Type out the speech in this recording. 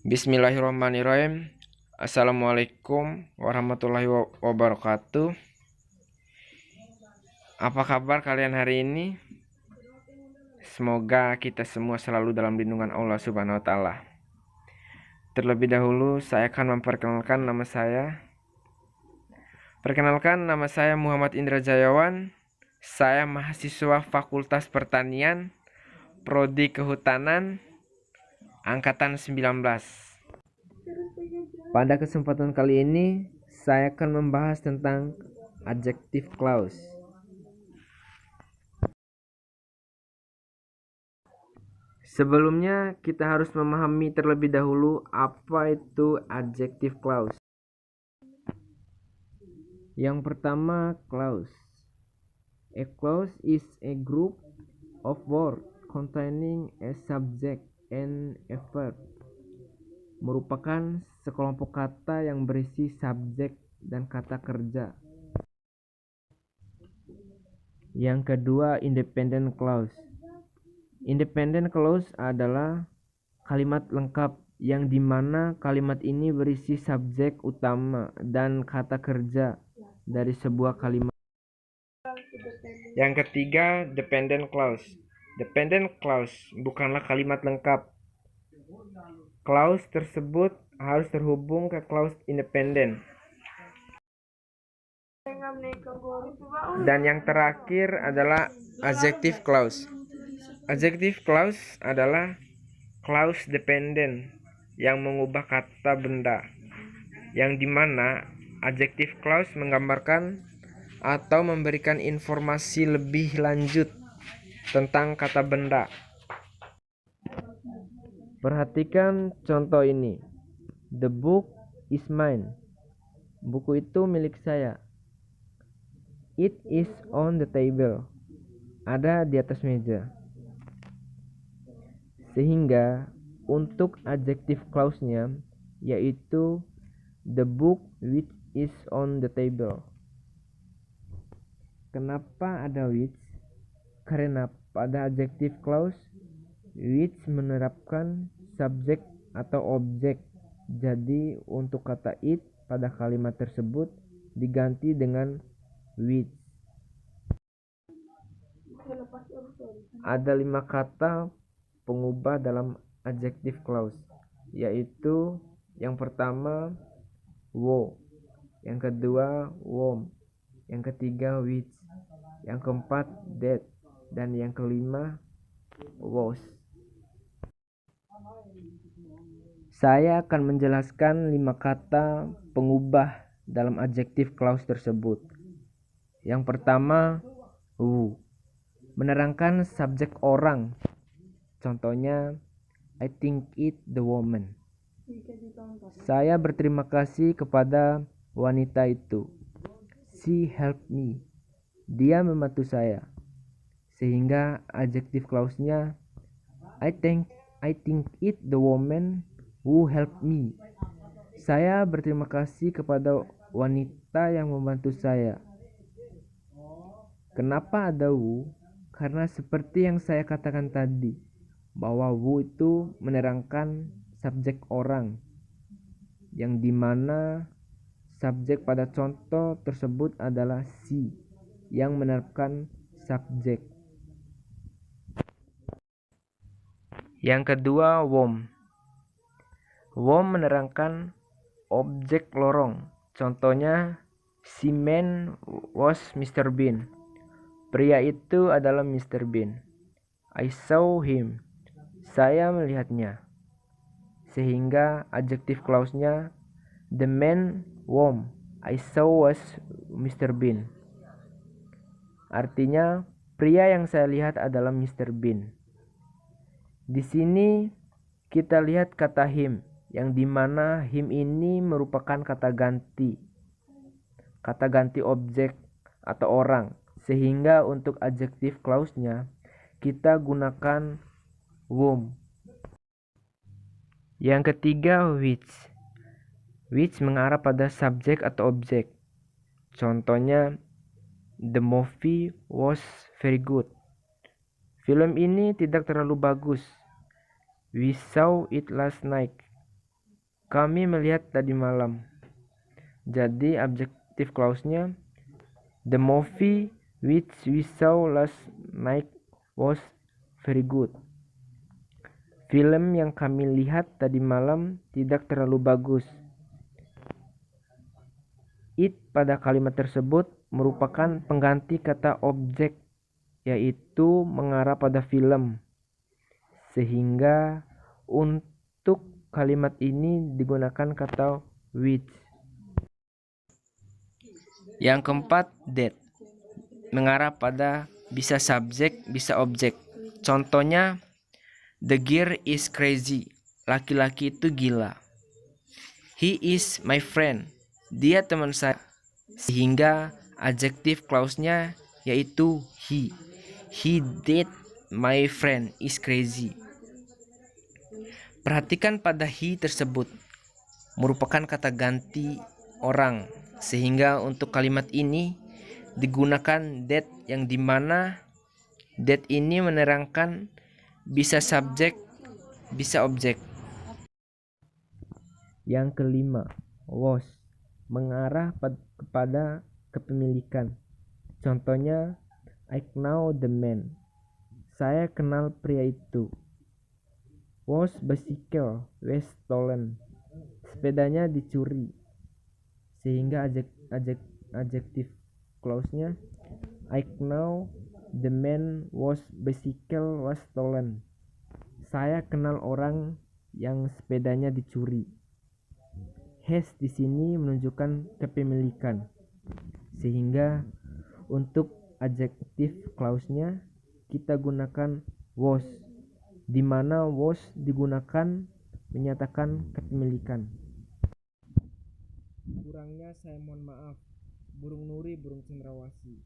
Bismillahirrahmanirrahim. Assalamualaikum warahmatullahi wabarakatuh. Apa kabar kalian hari ini? Semoga kita semua selalu dalam lindungan Allah Subhanahu wa taala. Terlebih dahulu saya akan memperkenalkan nama saya. Perkenalkan, nama saya Muhammad Indra Jayawan. Saya mahasiswa Fakultas Pertanian, Prodi Kehutanan, Angkatan 19. Pada kesempatan kali ini, saya akan membahas tentang adjective clause. Sebelumnya, kita harus memahami terlebih dahulu apa itu adjective clause. Yang pertama, clause. A clause is a group of words containing a subject and a verb. Merupakan sekelompok kata yang berisi subjek dan kata kerja. Yang kedua, independent clause. Independent clause adalah kalimat lengkap yang dimana kalimat ini berisi subjek utama dan kata kerja dari sebuah kalimat. Yang ketiga, dependent clause. Dependent clause bukanlah kalimat lengkap. Clause tersebut harus terhubung ke clause independent. Dan yang terakhir adalah adjective clause. Adjective clause adalah clause dependent yang mengubah kata benda, yang dimana adjective clause menggambarkan atau memberikan informasi lebih lanjut tentang kata benda. Perhatikan contoh ini. The book is mine. Buku itu milik saya. It is on the table. Ada di atas meja. Sehingga untuk adjective clause-nya yaitu the book which is on the table. Kenapa ada which? Karena pada adjective clause which menerapkan subjek atau objek. Jadi untuk kata it pada kalimat tersebut diganti dengan which. Ada 5 kata pengubah dalam adjective clause, yaitu yang pertama wo, yang kedua warm, yang ketiga which, yang keempat that, dan yang kelima was. Saya akan menjelaskan 5 kata pengubah dalam adjective clause tersebut. Yang pertama, who, menerangkan subjek orang. Contohnya, I think it the woman. Saya berterima kasih kepada wanita itu. She helped me. Dia membantu saya. Sehingga adjective clause-nya I think it the woman who helped me. Saya berterima kasih kepada wanita yang membantu saya. Kenapa ada who? Karena seperti yang saya katakan tadi, bahwa who itu menerangkan subjek orang, yang dimana subjek pada contoh tersebut adalah she, yang menerapkan subjek. Yang kedua, warm. Warm menerangkan objek lorong. Contohnya, si man was Mr. Bean. Pria itu adalah Mr. Bean. I saw him. Saya melihatnya. Sehingga adjective clause-nya the man whom I saw was Mr. Bean. Artinya, pria yang saya lihat adalah Mr. Bean. Di sini kita lihat kata him, yang dimana him ini merupakan kata ganti objek atau orang, sehingga untuk adjective clause-nya kita gunakan whom. Yang ketiga, which mengarah pada subjek atau objek. Contohnya, the movie was very good. Film ini tidak terlalu bagus. We saw it last night. Kami melihat tadi malam. Jadi adjective clause-nya, the movie which we saw last night was very good. Film yang kami lihat tadi malam tidak terlalu bagus. It pada kalimat tersebut merupakan pengganti kata objek, yaitu mengarah pada film. Sehingga untuk kalimat ini digunakan kata which. Yang keempat, that, mengarah pada bisa subjek, bisa objek. Contohnya, the girl is crazy. Laki-laki itu gila. He is my friend. Dia teman saya. Sehingga adjective clause-nya yaitu he. He did my friend is crazy. Perhatikan pada he tersebut merupakan kata ganti orang, sehingga untuk kalimat ini digunakan that, yang dimana that ini menerangkan bisa subjek, bisa objek. Yang kelima, was, mengarah kepada kepemilikan. Contohnya, I know the man. Saya kenal pria itu. Was bicycle was stolen. Sepedanya dicuri. Sehingga adjective clause-nya, I know the man whose bicycle was stolen. Saya kenal orang yang sepedanya dicuri. Has di sini menunjukkan kepemilikan. Sehingga untuk adjective clause-nya kita gunakan was, di mana was digunakan menyatakan kepemilikan. Kurangnya saya mohon maaf. Burung Nuri, burung cendrawasih.